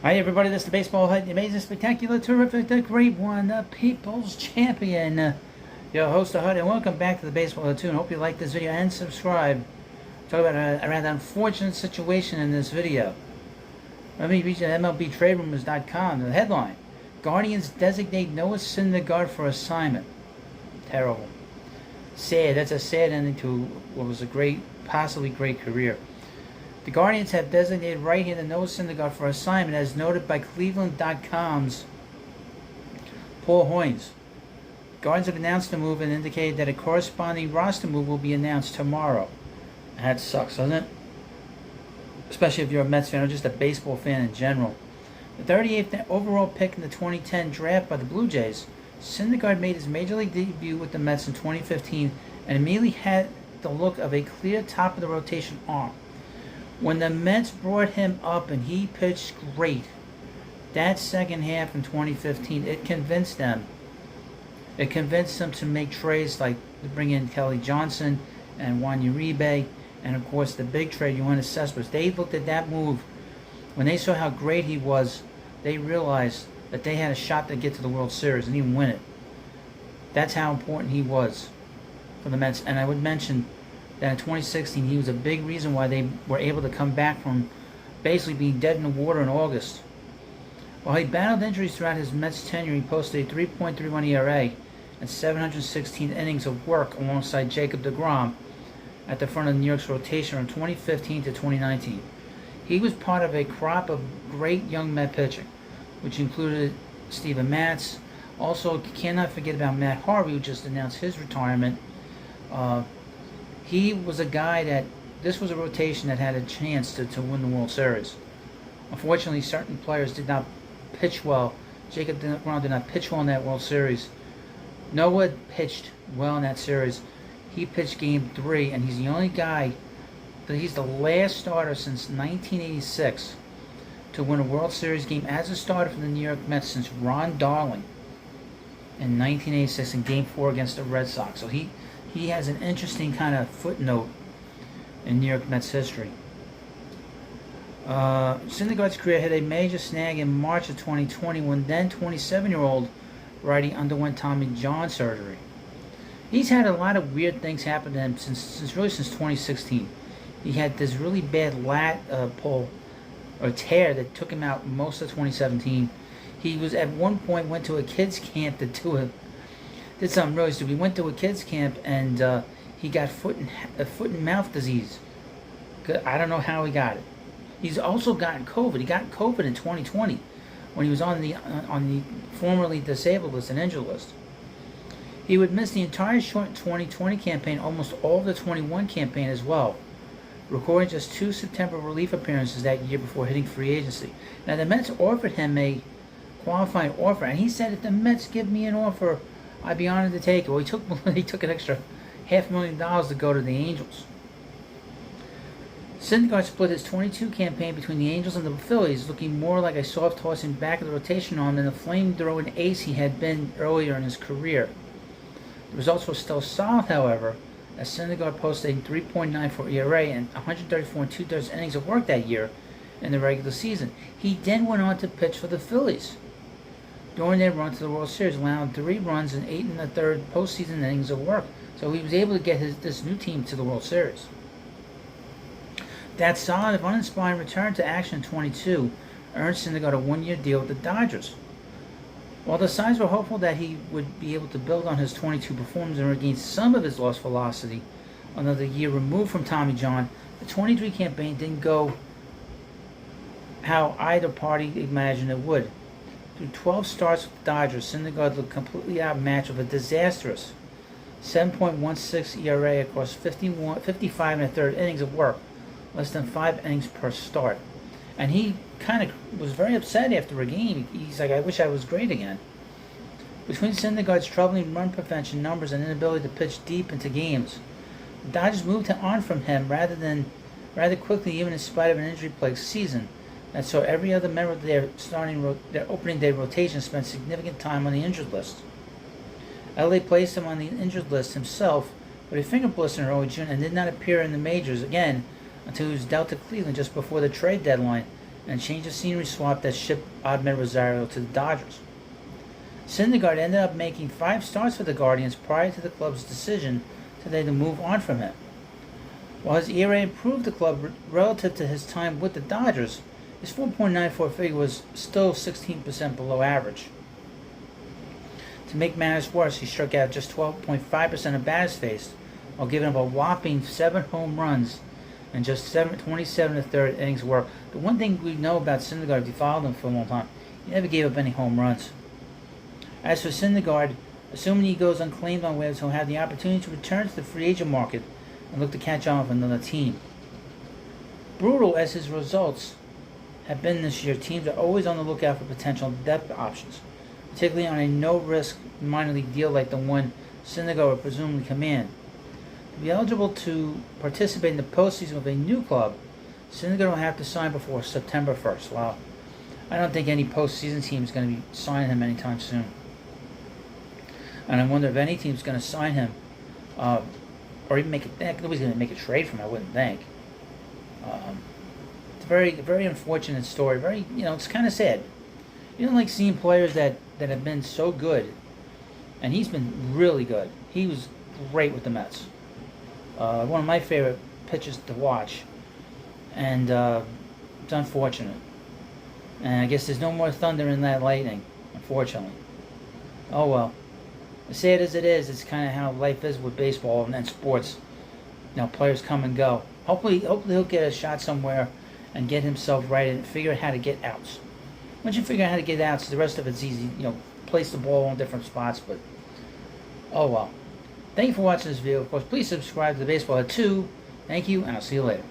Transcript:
Hi everybody, this is the Baseball Hut, the amazing, spectacular, terrific, the great one, the People's Champion, your host, the Hut, and welcome back to the Baseball Hut too, and hope you like this video and subscribe. Talk about a rather unfortunate situation in this video. Let me read you MLBTradeRumors.com, the headline, Guardians designate Noah Syndergaard for assignment. Terrible. Sad, that's a sad ending to what was a great, possibly great career. The Guardians have designated right-hander Noah Syndergaard for assignment, as noted by Cleveland.com's Paul Hoynes. Guardians have announced the move and indicated that a corresponding roster move will be announced tomorrow. That sucks, doesn't it? Especially if you're a Mets fan or just a baseball fan in general. The 38th overall pick in the 2010 draft by the Blue Jays, Syndergaard made his major league debut with the Mets in 2015 and immediately had the look of a clear top-of-the-rotation arm. When the Mets brought him up and he pitched great, that second half in 2015, it convinced them. It convinced them to make trades like to bring in Kelly Johnson and Juan Uribe, and of course the big trade, Yoenis Cespedes. They looked at that move. When they saw how great he was, they realized that they had a shot to get to the World Series and even win it. That's how important he was for the Mets. And I would mention that in 2016, he was a big reason why they were able to come back from basically being dead in the water in August. While he battled injuries throughout his Mets tenure, he posted a 3.31 ERA and 716 innings of work alongside Jacob deGrom at the front of New York's rotation from 2015 to 2019. He was part of a crop of great young Met pitching, which included Steven Matz. Also, cannot forget about Matt Harvey, who just announced his retirement. He was a guy that, this was a rotation that had a chance to win the World Series. Unfortunately, certain players did not pitch well. Jacob deGrom did not pitch well in that World Series. Noah pitched well in that series. He pitched Game 3, and he's the only guy, he's the last starter since 1986 to win a World Series game as a starter for the New York Mets since Ron Darling in 1986 in Game 4 against the Red Sox. So he has an interesting kind of footnote in New York Mets history. Syndergaard's career hit a major snag in March of 2020 when then 27-year-old righty underwent Tommy John surgery. He's had a lot of weird things happen to him since 2016. He had this really bad lat pull or tear that took him out most of 2017. He was at one point went to a kids camp to did something really stupid. He went to a kids camp and he got foot and mouth disease. I don't know how he got it. He's also gotten COVID. He got COVID in 2020 when he was on the formerly disabled list and injured list. He would miss the entire short 2020 campaign, almost all of the 21 campaign as well, recording just 2 September relief appearances that year before hitting free agency. Now the Mets offered him a qualifying offer, and he said, if the Mets give me an offer, I'd be honored to take it. Well, he took an extra $500,000 to go to the Angels. Syndergaard split his 22 campaign between the Angels and the Phillies, looking more like a soft tossing back of the rotation arm than the flame-throwing ace he had been earlier in his career. The results were still solid, however, as Syndergaard posted a 3.94 ERA and 134 2/3 innings of work that year in the regular season. He then went on to pitch for the Phillies during their run to the World Series, allowing 3 runs and 8 1/3 postseason innings of work. So he was able to get this new team to the World Series. That solid, if uninspiring return to action in 22 earned Syndergaard a 1-year deal with the Dodgers. While the signs were hopeful that he would be able to build on his 22 performance and regain some of his lost velocity another year removed from Tommy John, the 23 campaign didn't go how either party imagined it would. Through 12 starts with the Dodgers, Syndergaard looked completely outmatched with a disastrous 7.16 ERA across 55 1/3 innings of work, less than 5 innings per start. And he kind of was very upset after a game. He's like, I wish I was great again. Between Syndergaard's troubling run prevention numbers and inability to pitch deep into games, the Dodgers moved on from him rather quickly, even in spite of an injury-plagued season that saw every other member of their opening day rotation spend significant time on the injured list. LA placed him on the injured list himself with a finger blister in early June and did not appear in the majors again until he was dealt to Cleveland just before the trade deadline and a change of scenery swap that shipped Ahmed Rosario to the Dodgers. Syndergaard ended up making 5 starts for the Guardians prior to the club's decision today to move on from him. While his ERA improved the club relative to his time with the Dodgers, his 4.94 figure was still 16% below average. To make matters worse, he struck out just 12.5% of batters faced, while giving up a whopping 7 home runs and just 27 to third innings of work. The one thing we know about Syndergaard, if you followed him for a long time, he never gave up any home runs. As for Syndergaard, assuming he goes unclaimed on waivers, he'll have the opportunity to return to the free agent market and look to catch on with another team. Brutal as his results have been this year, teams are always on the lookout for potential depth options, particularly on a no-risk minor league deal like the one Syndergaard would presumably command. To be eligible to participate in the postseason with a new club, Syndergaard will have to sign before September 1st. Well, I don't think any postseason team is going to be signing him anytime soon. And I wonder if any team's going to sign him, or even nobody's going to make a trade for him, I wouldn't think. It's a very, very unfortunate story. It's kind of sad. You don't like seeing players that have been so good, and he's been really good. He was great with the Mets. One of my favorite pitchers to watch, and it's unfortunate. And I guess there's no more thunder in that lightning, unfortunately. Oh well. As sad as it is, it's kind of how life is with baseball and sports. Players come and go. Hopefully he'll get a shot somewhere and get himself right and figure out how to get outs. Once you figure out how to get outs, the rest of it's easy. Place the ball in different spots. But oh well. Thank you for watching this video. Of course, please subscribe to the Baseball at 2. Thank you, and I'll see you later.